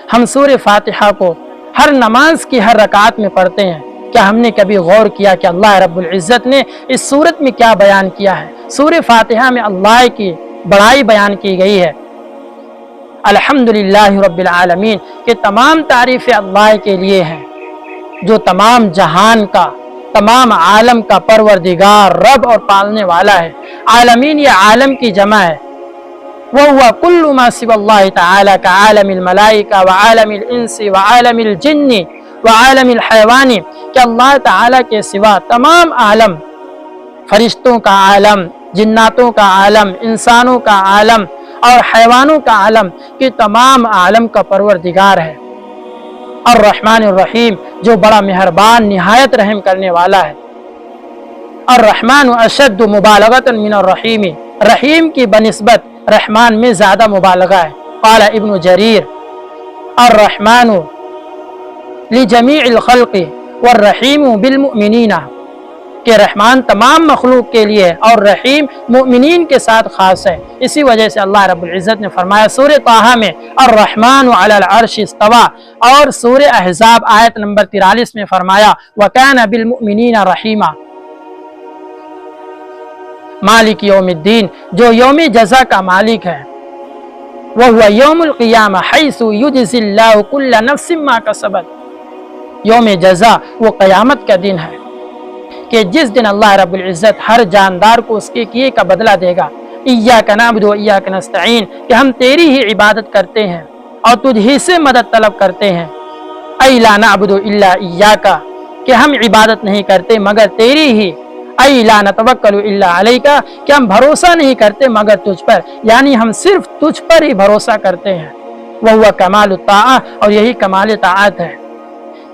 ہم سورہ فاتحہ کو ہر نماز کی ہر رکعت میں پڑھتے ہیں، کیا ہم نے کبھی غور کیا کہ اللہ رب العزت نے اس صورت میں کیا بیان کیا ہے؟ سورہ فاتحہ میں اللہ کی بڑائی بیان کی گئی ہے۔ الحمدللہ رب العالمین کہ تمام تعریفیں اللہ کے لیے ہیں جو تمام جہان کا، تمام عالم کا پروردگار، رب اور پالنے والا ہے۔ عالمین یہ عالم کی جمع ہے۔ وَهُوَ كُلُّ مَا سِوَى اللَّهِ تَعَالَى كَعَالَمِ الْمَلَائِكَةِ وَعَالَمِ الْإِنسِ وَعَالَمِ الْجِنِّ وَعَالَمِ الْحَيْوَانِ کہ اللہ تعالیٰ کے سوا تمام عالم، فرشتوں کا عالم، جناتوں کا عالم، انسانوں کا عالم اور حیوانوں کا عالم کہ تمام عالم کا پروردگار ہے۔ الرحمن الرحیم جو بڑا مہربان نہایت رحم کرنے والا ہے۔ الرحمن اشد مبالغۃ من الرحیم، رحیم کی بنسبت رحمان میں زیادہ مبالغہ ہے۔ قال ابن جریر الرحمن لجمیع الخلق والرحیم بالمؤمنین کہ رحمان تمام مخلوق کے لیے ہے اور رحیم مؤمنین کے ساتھ خاص ہے۔ اسی وجہ سے اللہ رب العزت نے فرمایا سورہ طٰہٰ میں الرحمن علی العرش استویٰ، اور سورہ احزاب آیت نمبر 43 میں فرمایا وَكَانَ بِالْمُؤْمِنِينَ رَحِيمًا۔ مالک یوم الدین جو یوم جزا کا مالک ہے، وَهُوَ يَوْمُ الْقِيَامَةِ حَيْثُ يُجْزِي اللَّهُ كُلَّ نَفْسٍ مَا كَسَبَتْ۔ یوم جزا وہ قیامت کا دن ہے کہ جس دن اللہ رب العزت ہر جاندار کو اس کے کیے کا بدلہ دے گا۔ ایاک نعبد و ایاک نستعین کہ ہم تیری ہی عبادت کرتے ہیں اور تجھ ہی سے مدد طلب کرتے ہیں۔ ای لا نعبد الا ایاک کہ ہم عبادت نہیں کرتے مگر تیری ہی۔ ای لا نتوکل الا علیک کہ ہم بھروسہ نہیں کرتے مگر تجھ پر، یعنی ہم صرف تجھ پر ہی بھروسہ کرتے ہیں۔ وہو کمال الطاعہ اور یہی کمال طاعت ہے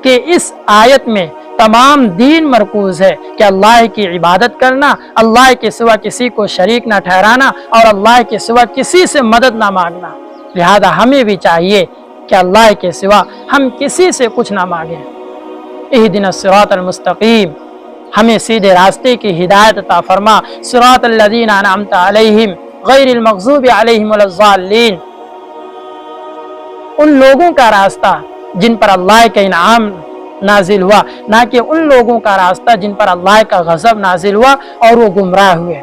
کہ اس آیت میں تمام دین مرکوز ہے کہ اللہ کی عبادت کرنا، اللہ کے سوا کسی کو شریک نہ ٹھہرانا اور اللہ کے سوا کسی سے مدد نہ مانگنا۔ لہذا ہمیں بھی چاہیے کہ اللہ کے سوا ہم کسی سے کچھ نہ مانگیں۔ اہدنا الصراط المستقیم ہمیں سیدھے راستے کی ہدایت عطا فرما۔ صراط الذین انعمت علیہم غیر المغضوب علیہم ولا الضالین، ان لوگوں کا راستہ جن پر اللہ کا انعام نازل ہوا، نہ کہ ان لوگوں کا راستہ جن پر اللہ کا غضب نازل ہوا اور وہ گمراہ ہوئے۔